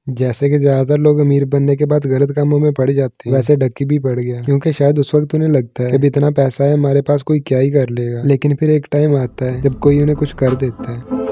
जैसे कि ज्यादातर लोग अमीर बनने के बाद गलत कामों में पड़ जाते हैं, वैसे डक्की भी पड़ गया, क्योंकि शायद उस वक्त उन्हें लगता है कि अब इतना पैसा है हमारे पास, कोई क्या ही कर लेगा। लेकिन फिर एक टाइम आता है जब कोई उन्हें कुछ कर देता है।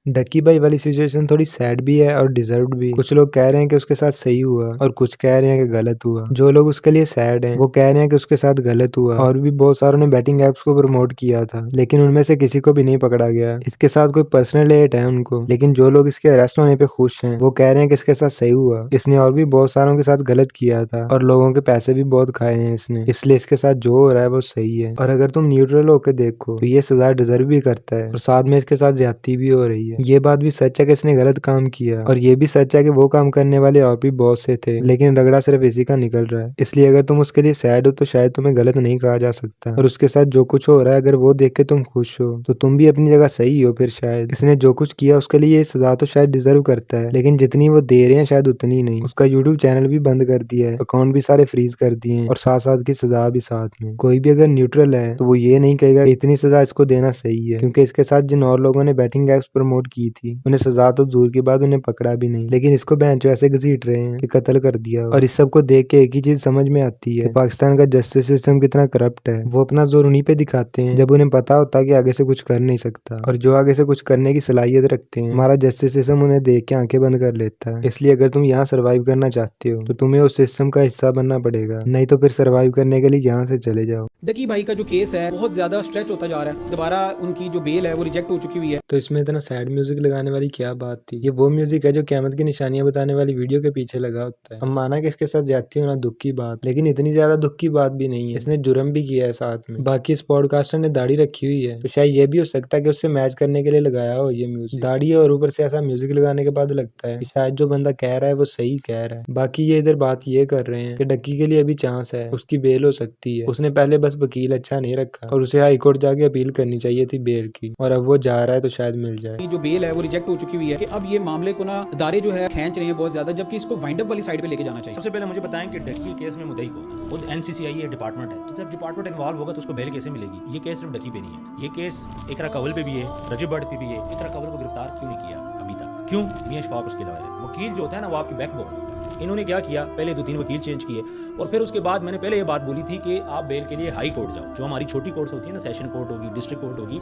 डक्की भाई वाली सिचुएशन थोड़ी सैड भी है और डिजर्व्ड भी। कुछ लोग कह रहे हैं कि उसके साथ सही हुआ और कुछ कह रहे हैं कि गलत हुआ। जो लोग उसके लिए सैड हैं वो कह रहे हैं कि उसके साथ गलत हुआ, और भी बहुत सारों ने बैटिंग एप्स को प्रमोट किया था, लेकिन उनमें से किसी को भी नहीं पकड़ा गया। इसके साथ कोई पर्सनल हेट है उनको, लेकिन जो लोग इसके अरेस्ट होने पे खुश हैं वो कह रहे हैं कि इसके साथ सही हुआ। इसने और भी बहुत सारों के साथ गलत किया था और लोगों के पैसे भी बहुत खाए हैं इसने, इसलिए इसके साथ जो हो रहा है वो सही है। और अगर तुम न्यूट्रल होकर देखो तो ये सजा डिजर्व भी करता है, और साथ में इसके साथ ज्यादती भी हो रही है। ये बात भी सच है कि इसने गलत काम किया, और ये भी सच है कि वो काम करने वाले और भी बहुत से थे, लेकिन रगड़ा सिर्फ इसी का निकल रहा है। इसलिए अगर तुम उसके लिए सैड हो तो शायद तुम्हें गलत नहीं कहा जा सकता, और उसके साथ जो कुछ हो रहा है अगर वो देख के तुम खुश हो तो तुम भी अपनी जगह सही हो। फिर शायद इसने जो कुछ किया उसके लिए ये सजा तो शायद डिजर्व करता है, लेकिन जितनी वो दे रहे हैं शायद उतनी नहीं। उसका यूट्यूब चैनल भी बंद कर दिया है, अकाउंट भी सारे फ्रीज कर दिए हैं, और साथ साथ की सजा भी साथ में। कोई भी अगर न्यूट्रल है तो वो ये नहीं कहेगा कि इतनी सजा इसको देना सही है, क्योंकि इसके साथ जिन और लोगों ने बैटिंग एप्स प्रमोट की थी उन्हें सजा तो दूर की बात उन्हें पकड़ा भी नहीं, लेकिन इसको बेंच ऐसे घसीट रहे हैं कि कत्ल कर दिया। और इस सब को देख के एक ही चीज समझ में आती है कि पाकिस्तान का जस्टिस सिस्टम कितना करप्ट है। वो अपना जोर उन्हीं पे दिखाते हैं जब उन्हें पता होता है कि आगे से कुछ कर नहीं सकता, और जो आगे से कुछ करने की सलाहियत रखते हैं हमारा जस्टिस सिस्टम उन्हें देख के आंखें बंद कर लेता है। इसलिए अगर तुम यहाँ सर्वाइव करना चाहते हो तो तुम्हें उस सिस्टम का हिस्सा बनना पड़ेगा, नहीं तो फिर सर्वाइव करने के लिए यहाँ से चले जाओ। डकी भाई का जो केस है बहुत ज्यादा स्ट्रेच होता जा रहा है, दोबारा उनकी जो बेल है वो रिजेक्ट हो चुकी हुई है। तो इसमें इतना सैड म्यूजिक लगाने वाली क्या बात थी? ये वो म्यूजिक है जो क़यामत की निशानियां बताने वाली वीडियो के पीछे लगा होता है। हम माना कि इसके साथ ज्यादती होना दुख की बात, लेकिन इतनी ज्यादा दुख की बात भी नहीं है। इसने जुर्म भी किया है साथ में। बाकी इस पॉडकास्टर ने दाढ़ी रखी हुई है, तो शायद ये भी हो सकता है कि उससे मैच करने के लिए लगाया हो ये म्यूजिक। दाढ़ी और ऊपर से ऐसा म्यूजिक लगाने के बाद लगता है कि शायद जो बंदा कह रहा है वो सही कह रहा है। बाकी ये इधर बात ये कर रहे हैं कि डक्की के लिए अभी चांस है, उसकी बेल हो सकती है। उसने पहले बस वकील अच्छा नहीं रखा, और उसे हाई कोर्ट जाके अपील करनी चाहिए थी बेल की, और अब वो जा रहा है तो शायद मिल जाए। जो बेल है वो रिजेक्ट हो चुकी हुई है कि अब ये मामले को ना अदारे जो है खींच रहे हैं बहुत ज्यादा, जबकि इसको वाइंड अप वाली साइड पे लेके जाना चाहिए। सबसे पहले मुझे बताएं कि डकी के केस में मुद्दई कौन है? खुद एनसीसीआई ये डिपार्टमेंट है, तो जब डिपार्टमेंट इन्वॉल्व होगा तो उसको बेल कैसे मिलेगी? ये केस सिर्फ डकी पे नहीं है, ये केस इकरा कंवल पे भी है, रजब बट पे भी है। इकरा कंवल को गिरफ्तार क्यों नहीं किया अभी तक? क्यों? मियां शफाक उसके लॉयर है। वकील जो होता है ना वो आपकी बैकबोन। इन्होंने क्या किया, पहले 2-3 वकील चेंज किए, और फिर उसके बाद मैंने पहले ये बात बोली थी कि आप बेल के लिए हाई कोर्ट जाओ, जो हमारी छोटी कोर्ट्स होती है ना, सेशन कोर्ट होगी, डिस्ट्रिक्ट कोर्ट होगी।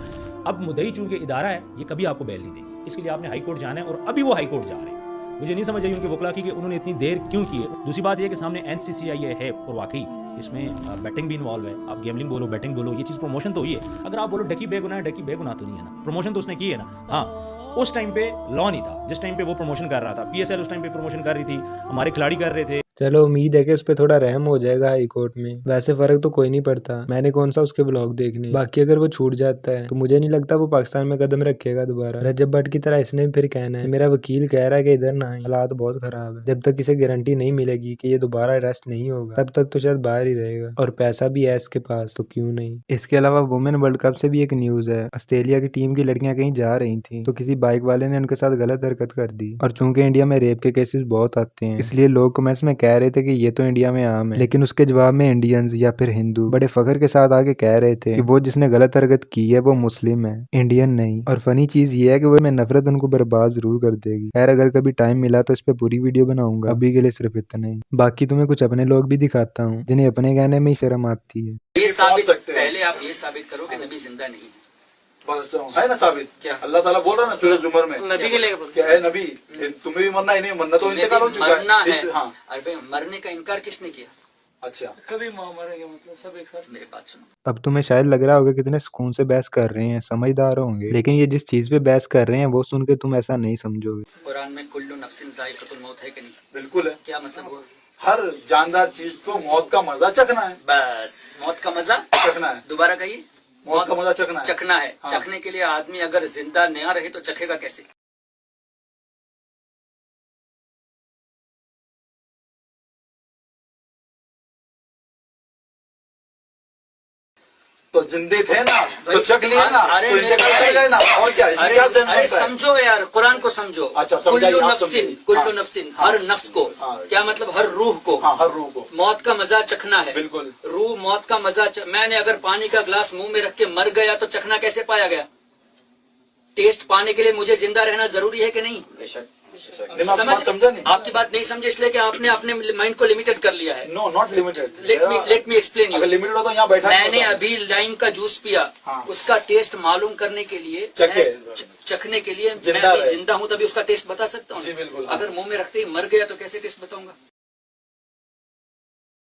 अब मुद्दई चूंकि इदारा है, ये कभी आपको बेल नहीं देगी, इसके लिए आपने हाई कोर्ट जाना है, और अभी वो हाई कोर्ट जा रहे हैं। मुझे नहीं समझ आई उनके वकला की कि उन्होंने इतनी देर क्यों की है। दूसरी बात यह कि सामने एनसीसीआई है, और वाकई इसमें बैटिंग भी इन्वॉल्व है। आप गेमलिंग बोलो, बैटिंग बोलो, ये चीज़ प्रमोशन तो हुई है। अगर आप बोलो डकी बेगुनाह है, डकी बेगुनाह तो नहीं है ना, प्रमोशन तो उसने की है ना। हाँ, उस टाइम पे लॉ नहीं था जिस टाइम पे वो प्रमोशन कर रहा था। पीएसएल उस टाइम पे प्रमोशन कर रही थी, हमारे खिलाड़ी कर रहे थे। चलो उम्मीद है कि उस पर थोड़ा रहम हो जाएगा हाई कोर्ट में। वैसे फर्क तो कोई नहीं पड़ता, मैंने कौन सा उसके ब्लॉग देखने। बाकी अगर वो छूट जाता है तो मुझे नहीं लगता वो पाकिस्तान में कदम रखेगा दोबारा। रजब भट्ट की तरह इसने भी फिर कहना है मेरा वकील कह रहा है कि इधर ना आए, हालात बहुत खराब है। जब तक इसे गारंटी नहीं मिलेगी कि ये दोबारा अरेस्ट नहीं होगा तब तक तो शायद बाहर ही रहेगा, और पैसा भी है इसके पास तो क्यों नहीं। इसके अलावा वुमेन वर्ल्ड कप से भी एक न्यूज है। ऑस्ट्रेलिया की टीम की लड़कियां कहीं जा रही थी तो किसी बाइक वाले ने उनके साथ गलत हरकत कर दी, और चूंकि इंडिया में रेप के केसेस बहुत आते हैं इसलिए लोग कमेंट्स में कह रहे थे कि ये तो इंडिया में आम है, लेकिन उसके जवाब में इंडियंस या फिर हिंदू बड़े फख्र के साथ आके कह रहे थे कि वो जिसने गलत हरकत की है वो मुस्लिम है, इंडियन नहीं। और फनी चीज ये है कि वो में नफरत उनको बर्बाद जरूर कर देगी। खैर अगर कभी टाइम मिला तो इस पे पूरी वीडियो बनाऊंगा, अभी के लिए सिर्फ इतना ही। बाकी तुम्हें कुछ अपने लोग भी दिखाता हूँ जिन्हें अपने कहने में ही शर्म आती है। पहले आप ये साबित करो कि नबी जिंदा नहीं है। है ना साबित? क्या अल्लाह ताला बोल रहा है ना सूरह जुमर में, नबी के लिए क्या है नबी तुम्हें भी मरना ही नहीं, मरना तो इंतकाल हो चुका मरना है। हाँ। अरे मरने का इनकार किसने किया? अच्छा, कभी मरेंगे मतलब सब एक साथ। मेरी बात सुनो, अब तुम्हें शायद लग रहा होगा कितने सुकून से बहस कर रहे हैं, समझदार होंगे, लेकिन ये जिस चीज पे बहस कर रहे हैं वो सुन के तुम ऐसा नहीं समझोगे। कुरान में कुल्लू नफ्सिन दायिक़तुल मौत है कि नहीं? बिल्कुल है। क्या मतलब हुआ? हर जानदार चीज को मौत का मजा चखना है। बस मौत का मजा चखना है। दोबारा कहिए। मौत का मजा चखना है। चखना है। हाँ। चखने के लिए आदमी अगर जिंदा नया रहे तो चखेगा कैसे? तो जिंदे थे ना, तो चख लिए ना, अरे तो इंतकाल कर गए ना, और क्या है? अरे क्या जन्म अरे होता है? समझो यार, कुरान को समझो। अच्छा, समझाइए, कुल्लू आप नफ्सिन, समझाइए। कुल्लू हाँ। नफ्सिन, हर नफ्स को। हाँ। क्या मतलब? हर रूह को। हाँ, हर रूह को। मौत का मजा चखना है। बिल्कुल। रूह मौत का मजा मैंने अगर पानी का ग्लास मुंह में रख के मर गया तो चखना कैसे पाया गया? टेस्ट पाने के लिए मुझे जिंदा रहना जरूरी है कि नहीं? बेशक। नहीं, मैं आपकी बात समझा नहीं। आपकी बात नहीं समझे इसलिए कि आपने अपने माइंड को लिमिटेड कर लिया है। No, not limited. Let me explain अगर यू। लिमिटेड हो तो यहाँ बैठा नहीं मैंने होता। अभी लाइम का जूस पिया। हाँ। उसका टेस्ट मालूम करने के लिए, चखे। चखने के लिए मैं जिंदा अभी रहे। जिंदा हूँ तभी उसका टेस्ट बता सकता जी, हूँ। बिल्कुल। अगर मुंह में रखते ही मर गया तो कैसे टेस्ट बताऊंगा?